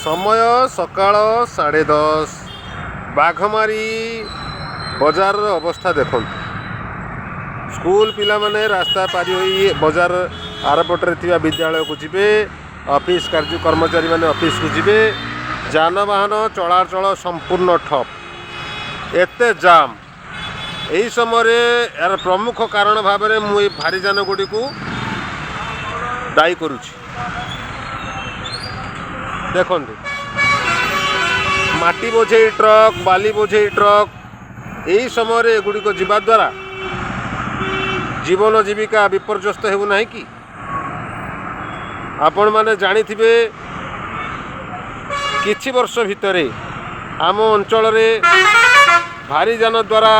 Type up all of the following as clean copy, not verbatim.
समय सकाळ 10:30 बाघमारी बजार अवस्था देखु स्कूल पिला माने रास्ता पारी होई बजार आरपटे थिबा विद्यालय को जीवे ऑफिस कार्य कर्मचारी माने ऑफिस को जीवे जानवाहन चलाचल संपूर्ण ठप एते जाम यही समय यार प्रमुख कारण भाव में मुझे भारी जान गुड़ी को दायी करुच्ची देखु माटी बोझे ट्रक बाली बोझे ट्रक यही समय एगुड़िक जीवा द्वारा जीवन जीविका विपर्यस्त होना कि आपण माने जानी थिबे किछि वर्ष भितर आम अंचल भारी जान द्वारा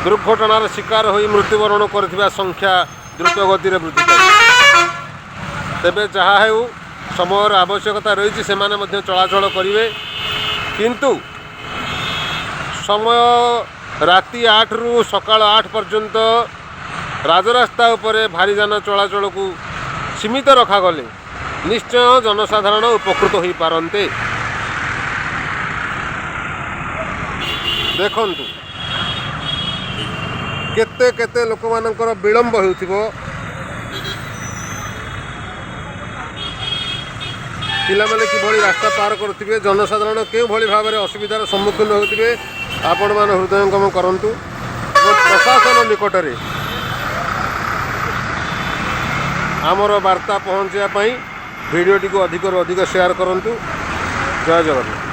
दुर्घटनार शिकार होई मृत्युवरण करथिबा संख्या द्रुत गति वृद्धि पाई तेबे जहाँ हेउ समय आवश्यकता रही से माने मध्य चलाचल करेंगे किंतु समय राति 8 रु सकाळ 8 पर्यंत राजरास्ता उपरे भारी जान चलाचल को सीमित रखा गले निश्चय जनसाधारण उपकृत हो पारंते। देखंतु केते केते लोक मानकर विलंब होउथिबो पिला माने कि भली रास्ता पार करुथिबे जनसाधारण के भली भाव में असुविधार सम्मुखीन होउथिबे आपण मान हृदयंगम करंतु प्रशासन निकट रे आमर वार्ता पहुँचापी भिडियोटी को अधिक शेयर करंतु। जय जगन्नाथ।